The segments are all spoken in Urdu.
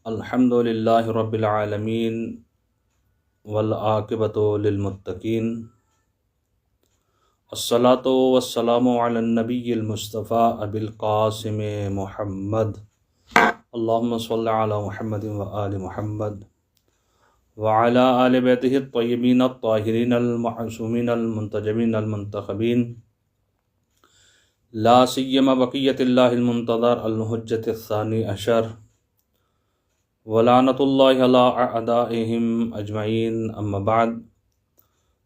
الحمد للہ رب العالمین والعاقبۃ للمتقین الصلاۃ والسلام علی النبی المصطفیٰ ابی القاسم محمد اللہم صل علی محمد وآل محمد وعلی آل بیتہ الطیبین الطاہرین المعصومین المنتجبین المنتخبین لا سیما بقیۃ اللہ المنتظر الحجۃ الثانی عشر ولعنۃ اللہ علی اعدائہم اجمعین اما بعد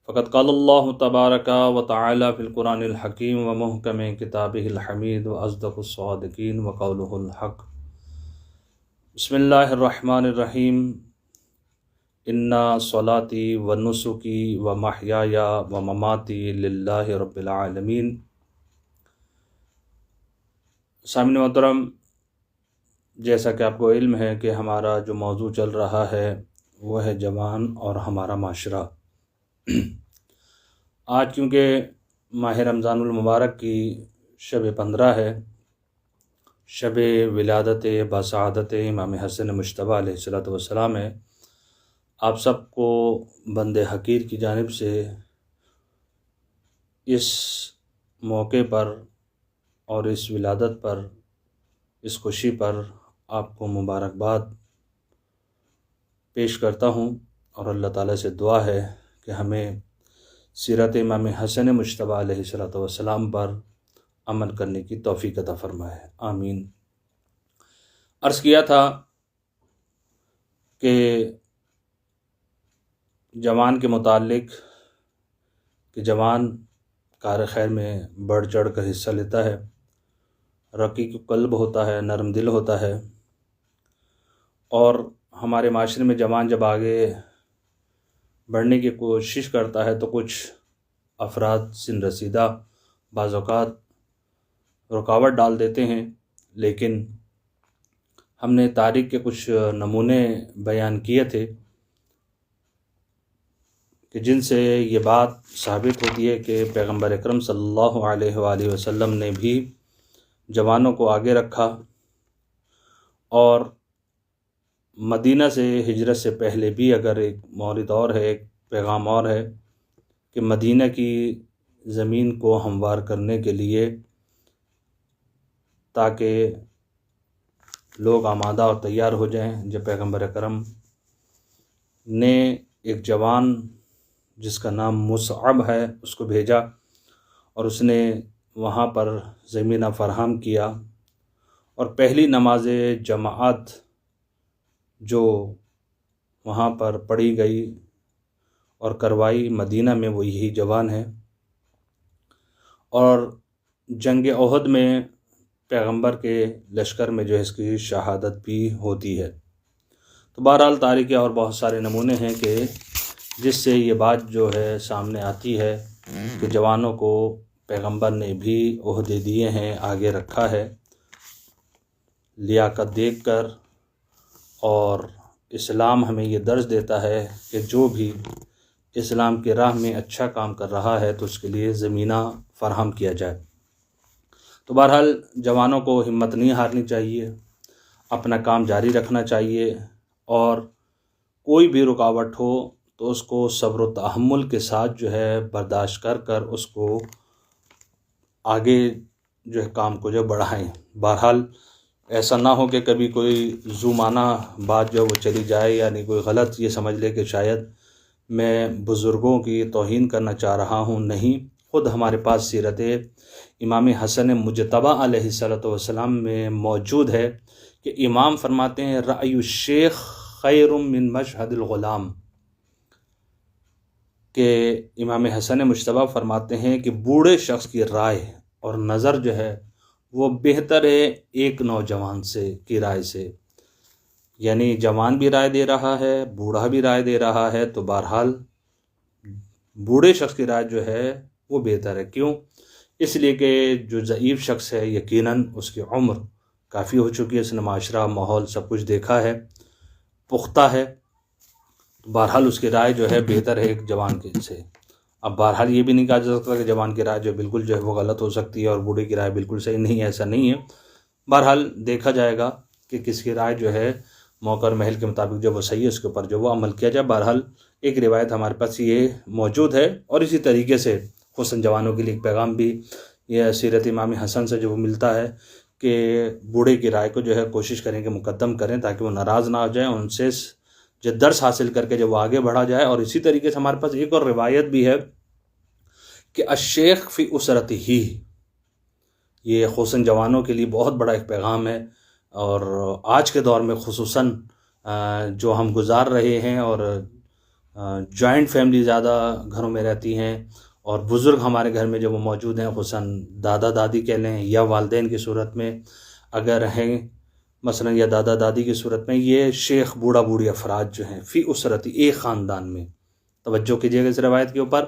فقد قال اللہ تبارک و تعالی فی القرآن الحکیم و محکم کتابہ الحمید و اصدق الصادقین و قولہ الحق۔ بسم اللہ الرحمن الرحیم۔ ان صلاتی و نسکی و محیای و مماتی للہ رب العالمین۔ سامعین محترم، جیسا کہ آپ کو علم ہے کہ ہمارا جو موضوع چل رہا ہے وہ ہے جوان اور ہمارا معاشرہ۔ آج کیونکہ ماہ رمضان المبارک کی شب 15 ہے، شب ولادت باسعادت امام حسن مجتبیٰ علیہ الصلوۃ والسلام ہے، آپ سب کو بند حقیر کی جانب سے اس موقع پر اور اس ولادت پر، اس خوشی پر آپ کو مبارکباد پیش کرتا ہوں، اور اللہ تعالیٰ سے دعا ہے کہ ہمیں سیرت امام حسن مجتبیٰ علیہ الصلوۃ والسلام پر عمل کرنے کی توفیق عطا فرمائے، آمین۔ عرض کیا تھا کہ جوان کے متعلق کہ جوان کار خیر میں بڑھ چڑھ کر حصہ لیتا ہے، رقیق قلب ہوتا ہے، نرم دل ہوتا ہے، اور ہمارے معاشرے میں جوان جب آگے بڑھنے کی کوشش کرتا ہے تو کچھ افراد سن رسیدہ بعض اوقات رکاوٹ ڈال دیتے ہیں، لیکن ہم نے تاریخ کے کچھ نمونے بیان کیے تھے کہ جن سے یہ بات ثابت ہوتی ہے کہ پیغمبر اکرم صلی اللہ علیہ وآلہ وسلم نے بھی جوانوں کو آگے رکھا، اور مدینہ سے ہجرت سے پہلے بھی اگر ایک مورد اور ہے، ایک پیغام اور ہے کہ مدینہ کی زمین کو ہموار کرنے کے لیے، تاکہ لوگ آمادہ اور تیار ہو جائیں، جب پیغمبر اکرم نے ایک جوان جس کا نام مصعب ہے اس کو بھیجا، اور اس نے وہاں پر زمینہ فراہم کیا، اور پہلی نماز جماعت جو وہاں پر پڑھی گئی اور کروائی مدینہ میں وہ یہی جوان ہے، اور جنگ احد میں پیغمبر کے لشکر میں جو ہے اس کی شہادت بھی ہوتی ہے۔ تو بہرحال تاریخ کے اور بہت سارے نمونے ہیں کہ جس سے یہ بات جو ہے سامنے آتی ہے کہ جوانوں کو پیغمبر نے بھی عہدے دیے ہیں، آگے رکھا ہے، لیاقت دیکھ کر۔ اور اسلام ہمیں یہ درس دیتا ہے کہ جو بھی اسلام کی راہ میں اچھا کام کر رہا ہے تو اس کے لیے زمینہ فراہم کیا جائے۔ تو بہرحال جوانوں کو ہمت نہیں ہارنی چاہیے، اپنا کام جاری رکھنا چاہیے، اور کوئی بھی رکاوٹ ہو تو اس کو صبر و تحمل کے ساتھ جو ہے برداشت کر کر اس کو آگے جو ہے کام کو جو بڑھائیں۔ بہرحال ایسا نہ ہو کہ کبھی کوئی ذو معنی بات جو وہ چلی جائے، یعنی کوئی غلط یہ سمجھ لے کہ شاید میں بزرگوں کی توہین کرنا چاہ رہا ہوں، نہیں، خود ہمارے پاس سیرت امام حسن مجتبیٰ علیہ الصلوۃ والسلام میں موجود ہے کہ امام فرماتے ہیں رأی الشیخ خیر من مشہد الغلام، کہ امام حسن مجتبیٰ فرماتے ہیں کہ بوڑھے شخص کی رائے اور نظر جو ہے وہ بہتر ہے ایک نوجوان کی رائے سے، یعنی جوان بھی رائے دے رہا ہے، بوڑھا بھی رائے دے رہا ہے، تو بہرحال بوڑھے شخص کی رائے جو ہے وہ بہتر ہے۔ کیوں؟ اس لیے کہ جو ضعیف شخص ہے یقیناً اس کی عمر کافی ہو چکی ہے، اس نے معاشرہ، ماحول سب کچھ دیکھا ہے، پختہ ہے، بہرحال اس کی رائے جو ہے بہتر ہے ایک جوان کے سے۔ اب بہرحال یہ بھی نہیں کہا جا سکتا کہ جوان کی رائے جو بالکل جو ہے وہ غلط ہو سکتی ہے اور بوڑھے کی رائے بالکل صحیح نہیں ہے، ایسا نہیں ہے۔ بہرحال دیکھا جائے گا کہ کس کی رائے جو ہے موقع اور محل کے مطابق جو وہ صحیح ہے اس کے اوپر جو وہ عمل کیا جائے۔ بہرحال ایک روایت ہمارے پاس یہ موجود ہے، اور اسی طریقے سے حسن جوانوں کے لیے ایک پیغام بھی یہ سیرت امام حسن سے جو وہ ملتا ہے کہ بوڑھے کی رائے کو جو ہے کوشش کریں کہ مقدم کریں تاکہ وہ ناراض نہ ہو جائیں، ان سے جو درس حاصل کر کے جب وہ آگے بڑھا جائے۔ اور اسی طریقے سے ہمارے پاس ایک اور روایت بھی ہے کہ الشیخ فی اسرتہ، یہ حسن جوانوں کے لیے بہت بڑا ایک پیغام ہے، اور آج کے دور میں خصوصاً جو ہم گزار رہے ہیں اور جوائنٹ فیملی زیادہ گھروں میں رہتی ہیں، اور بزرگ ہمارے گھر میں جو وہ موجود ہیں، خصوصاً دادا دادی کہہ لیں یا والدین کی صورت میں اگر ہیں مثلا، یا دادا دادی کی صورت میں، یہ شیخ بوڑھا بوڑھی افراد جو ہیں فی اسرتی، ایک خاندان میں، توجہ کیجیے گا اس روایت کے اوپر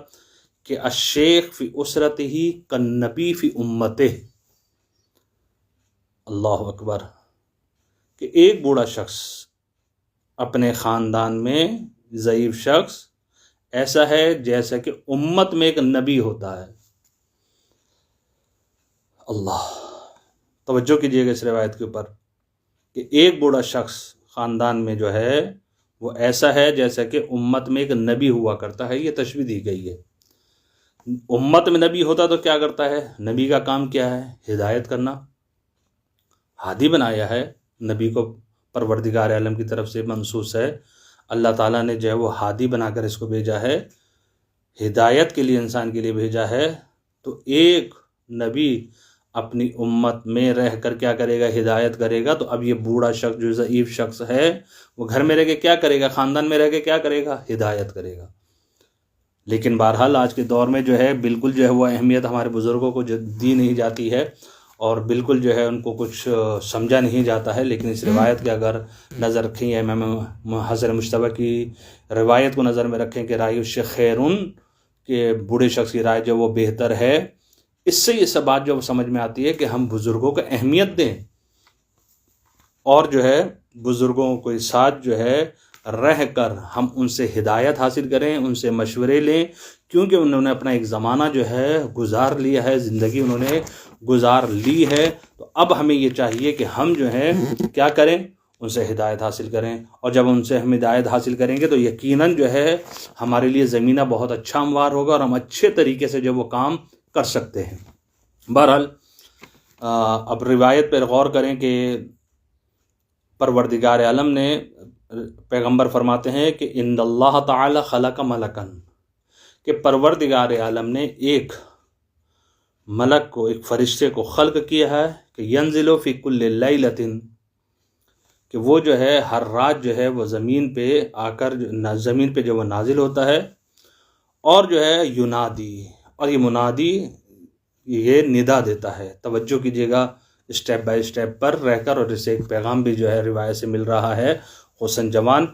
کہ الشیخ فی اسرتہ کالنبی فی امتہ، اللہ اکبر، کہ ایک بوڑھا شخص اپنے خاندان میں، ضعیف شخص ایسا ہے جیسا کہ امت میں ایک نبی ہوتا ہے۔ اللہ، توجہ کیجیے گا اس روایت کے اوپر کہ ایک بوڑھا شخص خاندان میں جو ہے وہ ایسا ہے جیسا کہ امت میں ایک نبی ہوا کرتا ہے۔ یہ تشبیہ دی گئی ہے، امت میں نبی ہوتا تو کیا کرتا ہے؟ نبی کا کام کیا ہے؟ ہدایت کرنا، ہادی بنایا ہے نبی کو، پروردگار عالم کی طرف سے منصوص ہے، اللہ تعالیٰ نے جو ہے وہ ہادی بنا کر اس کو بھیجا ہے، ہدایت کے لیے انسان کے لیے بھیجا ہے۔ تو ایک نبی اپنی امت میں رہ کر کیا کرے گا؟ ہدایت کرے گا۔ تو اب یہ بوڑھا شخص جو ضعیف شخص ہے وہ گھر میں رہ کے کیا کرے گا؟ خاندان میں رہ کے کیا کرے گا؟ ہدایت کرے گا۔ لیکن بہرحال آج کے دور میں جو ہے بالکل جو ہے وہ اہمیت ہمارے بزرگوں کو دی نہیں جاتی ہے، اور بالکل جو ہے ان کو کچھ سمجھا نہیں جاتا ہے۔ لیکن اس روایت کے اگر نظر رکھیں یا امام حسن مجتبیٰ کی روایت کو نظر میں رکھیں کہ رائے الشیخ خیرون، کہ بوڑھے شخص کی رائے جو وہ بہتر ہے، اس سے یہ سب بات جو سمجھ میں آتی ہے کہ ہم بزرگوں کو اہمیت دیں، اور جو ہے بزرگوں کے ساتھ جو ہے رہ کر ہم ان سے ہدایت حاصل کریں، ان سے مشورے لیں، کیونکہ انہوں نے اپنا ایک زمانہ جو ہے گزار لیا ہے، زندگی انہوں نے گزار لی ہے۔ تو اب ہمیں یہ چاہیے کہ ہم جو ہے کیا کریں؟ ان سے ہدایت حاصل کریں، اور جب ان سے ہم ہدایت حاصل کریں گے تو یقیناً جو ہے ہمارے لیے زمینہ بہت اچھا ہموار ہوگا، اور ہم اچھے طریقے سے جو وہ کام کر سکتے ہیں۔ بہرحال اب روایت پر غور کریں کہ پروردگار عالم نے، پیغمبر فرماتے ہیں کہ ان اللہ تعالی خلق ملکن، کہ پروردگار عالم نے ایک ملک کو، ایک فرشتے کو خلق کیا ہے کہ ینزل فی کل لیلۃ، کہ وہ جو ہے ہر رات جو ہے وہ زمین پہ آ کر زمین پہ جو وہ نازل ہوتا ہے، اور جو ہے ینادی، اور یہ منادی یہ ندا دیتا ہے۔ توجہ کیجیے گا اسٹیپ بائی اسٹیپ پر رہ کر، اور اسے ایک پیغام بھی جو ہے روایت سے مل رہا ہے۔ حسن جوان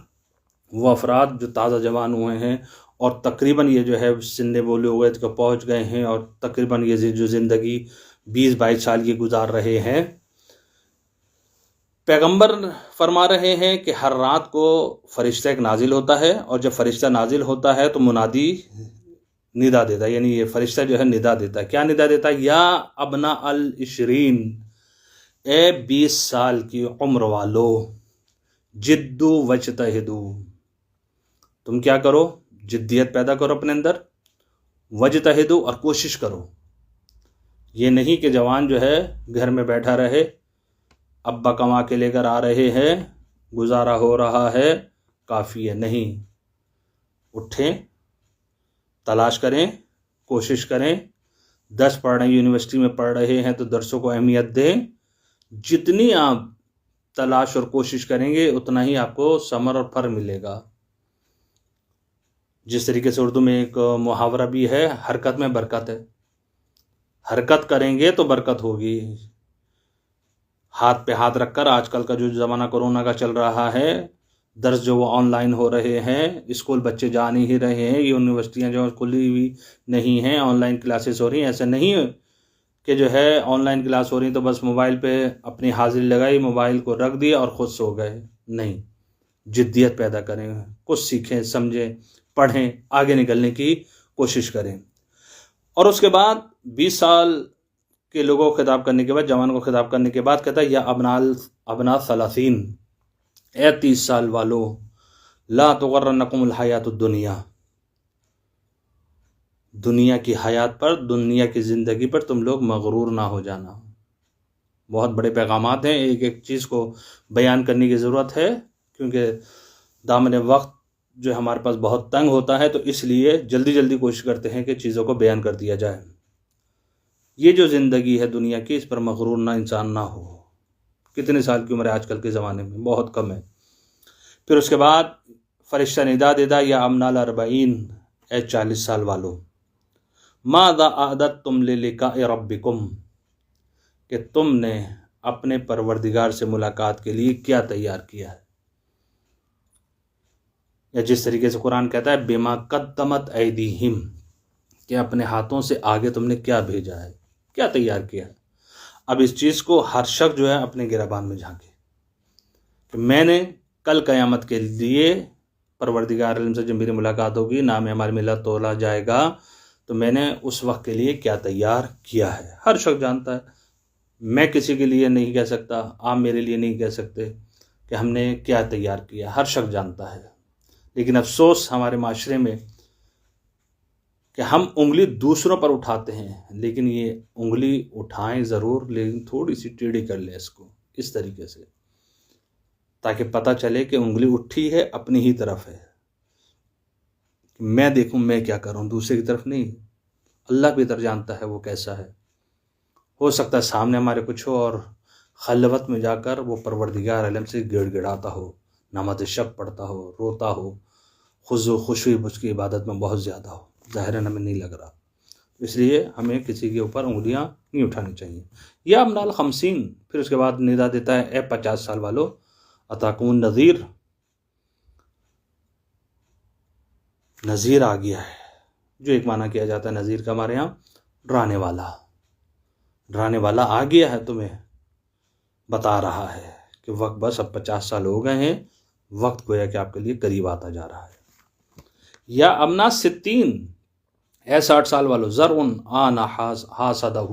وہ افراد جو تازہ جوان ہوئے ہیں، اور تقریباً یہ جو ہے سن بلوغت کو پہنچ گئے ہیں، اور تقریباً یہ جو زندگی 20-22 سال کی گزار رہے ہیں، پیغمبر فرما رہے ہیں کہ ہر رات کو فرشتہ ایک نازل ہوتا ہے، اور جب فرشتہ نازل ہوتا ہے تو منادی ندا دیتا ہے، یعنی یہ فرشتہ جو ہے ندا دیتا ہے۔ کیا ندا دیتا ہے؟ یا ابنا العشرین، اے 20 سال کی عمر والو، جدو وجتہدو، تم کیا کرو؟ جدیت پیدا کرو اپنے اندر، وجتہدو، اور کوشش کرو۔ یہ نہیں کہ جوان جو ہے گھر میں بیٹھا رہے، ابا کما کے لے کر آ رہے ہیں، گزارا ہو رہا ہے، کافی ہے، نہیں، اٹھیں، تلاش کریں، کوشش کریں، درس پڑھ رہے ہیں، یونیورسٹی میں پڑھ رہے ہیں تو درسوں کو اہمیت دیں۔ جتنی آپ تلاش اور کوشش کریں گے اتنا ہی آپ کو ثمر اور پھل ملے گا۔ جس طریقے سے اردو میں ایک محاورہ بھی ہے، حرکت میں برکت ہے، حرکت کریں گے تو برکت ہوگی۔ ہاتھ پہ ہاتھ رکھ کر، آج کل کا جو زمانہ کورونا کا چل رہا ہے، درس جو وہ آن لائن ہو رہے ہیں، اسکول بچے جا نہیں رہے ہیں، یونیورسٹیاں جو کھلی ہوئی نہیں ہیں، آن لائن کلاسز ہو رہی ہیں۔ ایسا نہیں ہے کہ جو ہے آن لائن کلاس ہو رہی تو بس موبائل پہ اپنی حاضری لگائی، موبائل کو رکھ دیا اور خود سو گئے، نہیں، جدیت پیدا کریں، کچھ سیکھیں، سمجھیں، پڑھیں، آگے نکلنے کی کوشش کریں۔ اور اس کے بعد 20 سال کے لوگوں کو خطاب کرنے کے بعد، جوان کو خطاب کرنے کے بعد کہتا ہے یا ابنا 30، اے 30 سال والو، لا تغرنکم الحیات الدنیا، دنیا کی حیات پر، دنیا کی زندگی پر تم لوگ مغرور نہ ہو جانا۔ بہت بڑے پیغامات ہیں، ایک ایک چیز کو بیان کرنے کی ضرورت ہے، کیونکہ دامن وقت جو ہمارے پاس بہت تنگ ہوتا ہے، تو اس لیے جلدی جلدی کوشش کرتے ہیں کہ چیزوں کو بیان کر دیا جائے۔ یہ جو زندگی ہے دنیا کی، اس پر مغرور نہ انسان نہ ہو۔ کتنے سال کی عمر ہے آج کل کے زمانے میں؟ بہت کم ہے۔ پھر اس کے بعد فرشتہ ندا دیتا، یا امنا الاربعین، اے 40 سال والو، ماذا اعددتم للقاء ربکم، کہ تم نے اپنے پروردگار سے ملاقات کے لیے کیا تیار کیا ہے، یا جس طریقے سے قرآن کہتا ہے بما قدمت ایدیہم، کہ اپنے ہاتھوں سے آگے تم نے کیا بھیجا ہے، کیا تیار کیا ہے۔ اب اس چیز کو ہر شخص جو ہے اپنے گریبان میں جھانکے کہ میں نے کل قیامت کے لیے پروردگار عالم سے جب میری ملاقات ہوگی، نام ہمارے ملا تولا جائے گا، تو میں نے اس وقت کے لیے کیا تیار کیا ہے۔ ہر شخص جانتا ہے، میں کسی کے لیے نہیں کہہ سکتا، آپ میرے لیے نہیں کہہ سکتے کہ ہم نے کیا تیار کیا، ہر شخص جانتا ہے۔ لیکن افسوس ہمارے معاشرے میں کہ ہم انگلی دوسروں پر اٹھاتے ہیں، لیکن یہ انگلی اٹھائیں ضرور، لیکن تھوڑی سی ٹیڑھی کر لیں اس کو، اس طریقے سے، تاکہ پتہ چلے کہ انگلی اٹھی ہے اپنی ہی طرف ہے۔ میں دیکھوں میں کیا کروں، دوسرے کی طرف نہیں۔ اللہ بہتر جانتا ہے وہ کیسا ہے۔ ہو سکتا ہے سامنے ہمارے کچھ ہو اور خلوت میں جا کر وہ پروردگار عالم سے گڑ گڑاتا ہو، نماز شب پڑھتا ہو، روتا ہو، خضوع خشوع اس کی عبادت میں بہت زیادہ ہو، ظاہراً ہمیں نہیں لگ رہا۔ اس لیے ہمیں کسی کے اوپر انگلیاں نہیں اٹھانی چاہیے۔ یا امنال 50، پھر اس کے بعد ندا دیتا ہے اے 50 سال والو، اتاکم نذیر، نذیر آ گیا ہے، جو ایک معنی کیا جاتا ہے نذیر کا ہمارے یہاں ڈرانے والا، ڈرانے والا آ گیا ہے، تمہیں بتا رہا ہے کہ وقت بس اب 50 سال ہو گئے ہیں، وقت گویا کہ آپ کے لیے قریب آتا جا رہا ہے۔ یا امنا 60، اے 60 سال والو، زرعن آنا حاصدہ،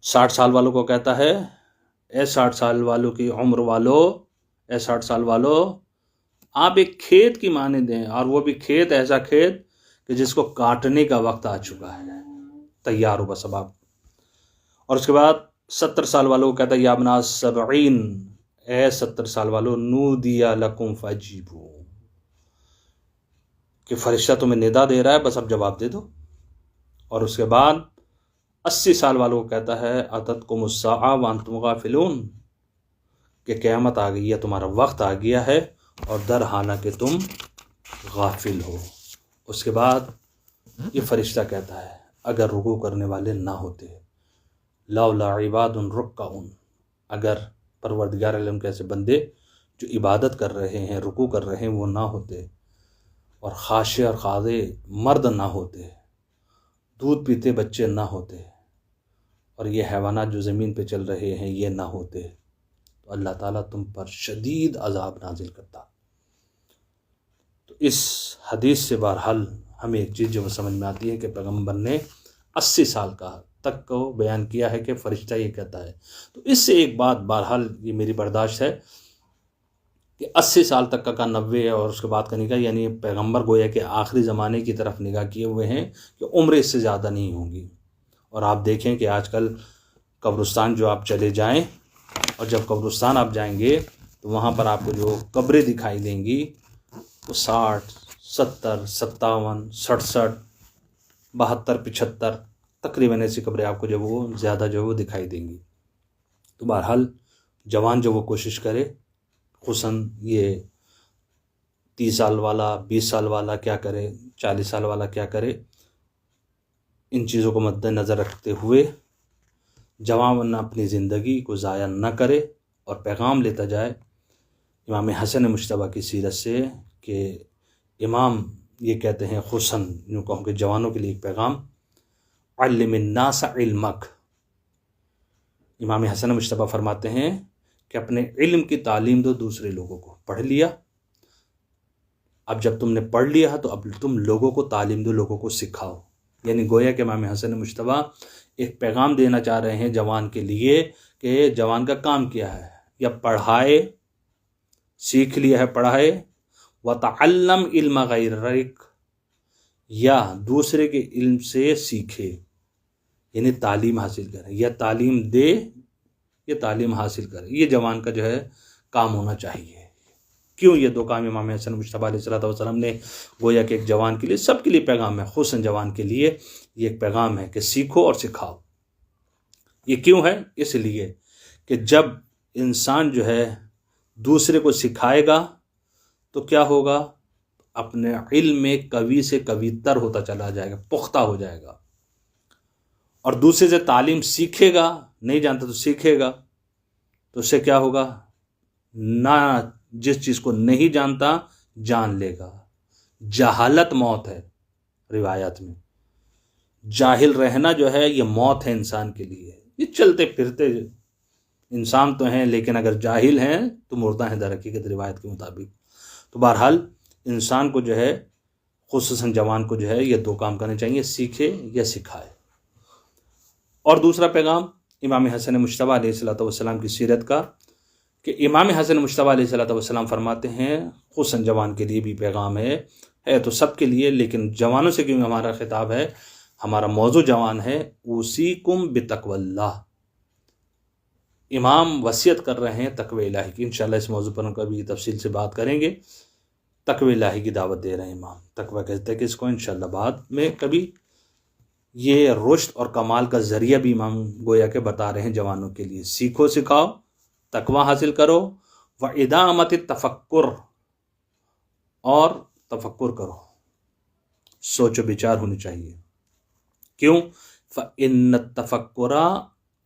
60 سال والوں کو کہتا ہے اے 60 سال والوں کی عمر والو، اے 60 سال والو، آپ ایک کھیت کی مانند ہیں، اور وہ بھی کھیت، ایسا کھیت کہ جس کو کاٹنے کا وقت آ چکا ہے، تیار ہو بس اب آپ۔ اور اس کے بعد 70 سال والوں کو کہتا ہے یا ابنا 70، اے 70 سال والو، نودی لکم فاجیبو، کہ فرشتہ تمہیں ندا دے رہا ہے، بس اب جواب دے دو۔ اور اس کے بعد 80 سال والوں کو کہتا ہے اتتکم الساعہ وانتم غافلون، کہ قیامت آ گئی ہے، تمہارا وقت آ گیا ہے، اور در حالانکہ تم غافل ہو۔ اس کے بعد یہ فرشتہ کہتا ہے اگر رکوع کرنے والے نہ ہوتے، لولا عباد رکعون، اگر پروردگار عالم کے ایسے بندے جو عبادت کر رہے ہیں، رکوع کر رہے ہیں، وہ نہ ہوتے، اور خاشع اور خاضع مرد نہ ہوتے، دودھ پیتے بچے نہ ہوتے، اور یہ حیوانات جو زمین پہ چل رہے ہیں یہ نہ ہوتے، تو اللہ تعالیٰ تم پر شدید عذاب نازل کرتا۔ تو اس حدیث سے بہرحال ہمیں ایک چیز جو سمجھ میں آتی ہے کہ پیغمبر نے 80 سال کا تک کو بیان کیا ہے کہ فرشتہ یہ کہتا ہے۔ تو اس سے ایک بات بہرحال یہ میری برداشت ہے کہ 80 سال تک کا 90 اور اس کے بعد کا نگاہ، یعنی پیغمبر گویا کہ آخری زمانے کی طرف نگاہ کیے ہوئے ہیں کہ عمر اس سے زیادہ نہیں ہوں گی۔ اور آپ دیکھیں کہ آج کل قبرستان جو آپ چلے جائیں، اور جب قبرستان آپ جائیں گے تو وہاں پر آپ کو جو قبریں دکھائی دیں گی وہ 60، 70، 57، 67، 72، 75 تقریباً ایسی قبریں آپ کو جو وہ زیادہ جو وہ دکھائی دیں گی۔ تو بہرحال جوان جو وہ کوشش کرے، خصوصاً یہ 30 سال والا، 20 سال والا کیا کرے، 40 سال والا کیا کرے، ان چیزوں کو مد نظر رکھتے ہوئے جوان اپنی زندگی کو ضائع نہ کرے اور پیغام لیتا جائے امام حسن مجتبیٰ کی سیرت سے، کہ امام یہ کہتے ہیں خصوصاً یوں کہوں کہ جوانوں کے لیے ایک پیغام، علم الناس علمک، امام حسن مجتبیٰ فرماتے ہیں کہ اپنے علم کی تعلیم دو دوسرے لوگوں کو۔ پڑھ لیا، اب جب تم نے پڑھ لیا تو اب تم لوگوں کو تعلیم دو، لوگوں کو سکھاؤ۔ یعنی گویا کہ امام حسن مجتبیٰ ایک پیغام دینا چاہ رہے ہیں جوان کے لیے کہ جوان کا کام کیا ہے، یا پڑھائے، سیکھ لیا ہے پڑھائے، وتعلم علم غیرک، یا دوسرے کے علم سے سیکھے، یعنی تعلیم حاصل کرے، یا تعلیم دے یا تعلیم حاصل کرے، یہ جوان کا جو ہے کام ہونا چاہیے۔ کیوں یہ دو کام امام حسن مجتبیٰ علیہ الصلوۃ والسلام نے گویا کہ ایک جوان کے لیے، سب کے لیے پیغام ہے، خصوصاً جوان کے لیے یہ ایک پیغام ہے کہ سیکھو اور سکھاؤ۔ یہ کیوں ہے؟ اس لیے کہ جب انسان جو ہے دوسرے کو سکھائے گا تو کیا ہوگا؟ اپنے علم میں قوی سے قوی تر ہوتا چلا جائے گا، پختہ ہو جائے گا، اور دوسرے سے تعلیم سیکھے گا، نہیں جانتا تو سیکھے گا، تو اس سے کیا ہوگا؟ نہ جس چیز کو نہیں جانتا جان لے گا۔ جہالت موت ہے، روایات میں جاہل رہنا جو ہے یہ موت ہے انسان کے لیے۔ یہ چلتے پھرتے انسان تو ہیں لیکن اگر جاہل ہیں تو مردہ ہیں در حقیقت، روایت کے مطابق۔ تو بہرحال انسان کو جو ہے، خصوصاً جوان کو جو ہے، یہ دو کام کرنے چاہیے، سیکھے یا سکھائے۔ اور دوسرا پیغام امام حسن مجتبیٰ علیہ الصلوۃ والسلام کی سیرت کا، کہ امام حسن مجتبیٰ علیہ الصلوۃ والسلام فرماتے ہیں، خصوصاً جوان کے لیے بھی پیغام ہے تو سب کے لیے، لیکن جوانوں سے کیوں ہمارا خطاب ہے، ہمارا موضوع جوان ہے، اوصیکم بتقوی اللہ۔ امام وصیت کر رہے ہیں تقوی الہی کی، انشاءاللہ اس موضوع پر ہم کبھی تفصیل سے بات کریں گے۔ تقوی الہی کی دعوت دے رہے ہیں امام، تقوی کہتے ہیں کہ اس کو انشاءاللہ بعد میں کبھی، یہ رشد اور کمال کا ذریعہ بھی امام گویا کہ بتا رہے ہیں جوانوں کے لیے۔ سیکھو سکھاؤ، تقوی حاصل کرو، وادامت تفکر، اور تفکر کرو، سوچ و بچار ہونی چاہیے۔ کیوں؟ فإن التفکر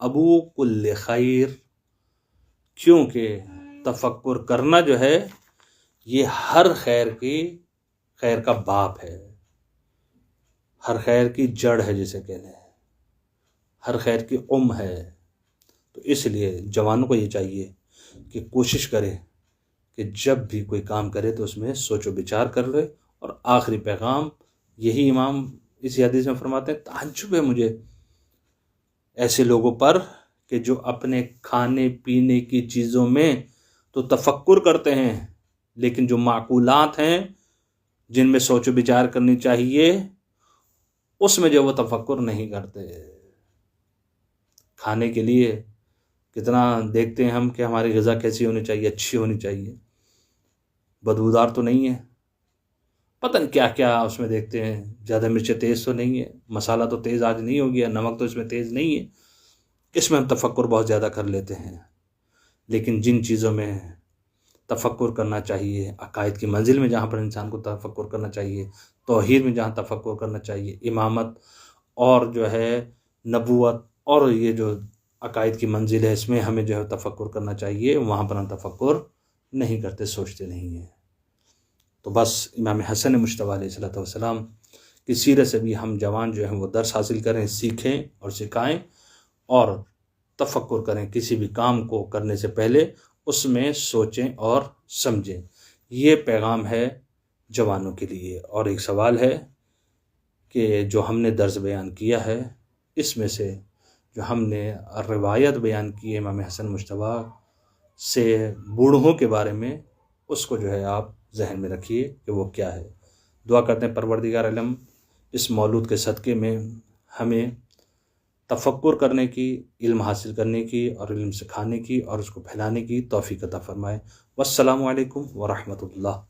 ابو کل خیر، کیونکہ تفکر کرنا جو ہے یہ ہر خیر کا باپ ہے، ہر خیر کی جڑ ہے جسے کہتے ہیں، ہر خیر کی ہے۔ تو اس لیے جوانوں کو یہ چاہیے کہ کوشش کرے کہ جب بھی کوئی کام کرے تو اس میں سوچ و بچار کر لے۔ اور آخری پیغام یہی امام اسی حدیث میں فرماتے ہیں، تعجب ہے مجھے ایسے لوگوں پر کہ جو اپنے کھانے پینے کی چیزوں میں تو تفکر کرتے ہیں، لیکن جو معقولات ہیں جن میں سوچ و بچار کرنی چاہیے اس میں جو وہ تفکر نہیں کرتے۔ کھانے کے لیے کتنا دیکھتے ہیں ہم کہ ہماری غذا کیسی ہونی چاہیے، اچھی ہونی چاہیے، بدبودار تو نہیں ہے، پتہ نہیں کیا کیا اس میں دیکھتے ہیں، زیادہ مرچیں تیز تو نہیں ہے، مسالہ تو تیز آج نہیں ہو گیا، نمک تو اس میں تیز نہیں ہے، اس میں ہم تفکر بہت زیادہ کر لیتے ہیں۔ لیکن جن چیزوں میں تفکر کرنا چاہیے، عقائد کی منزل میں جہاں پر انسان کو تفکر کرنا چاہیے، توحید میں جہاں تفکر کرنا چاہیے، امامت اور جو ہے نبوت اور یہ جو عقائد کی منزل ہے اس میں ہمیں جو ہے تفکر کرنا چاہیے، وہاں پر ہم تفکر نہیں کرتے، سوچتے نہیں ہیں۔ تو بس امام حسن مجتبیٰ علیہ الصلوۃ والسلام کی سیرت سے بھی ہم جوان جو ہیں وہ درس حاصل کریں، سیکھیں اور سکھائیں، اور تفکر کریں، کسی بھی کام کو کرنے سے پہلے اس میں سوچیں اور سمجھیں۔ یہ پیغام ہے جوانوں کے لیے۔ اور ایک سوال ہے کہ جو ہم نے درس بیان کیا ہے اس میں سے جو ہم نے روایت بیان کی ہے امام حسن مجتبیٰ سے بوڑھوں کے بارے میں، اس کو جو ہے آپ ذہن میں رکھیے کہ وہ کیا ہے۔ دعا کرتے ہیں پروردگار عالم اس مولود کے صدقے میں ہمیں تفکر کرنے کی، علم حاصل کرنے کی اور علم سکھانے کی اور اس کو پھیلانے کی توفیق عطا فرمائے۔ والسلام علیکم ورحمۃ اللہ۔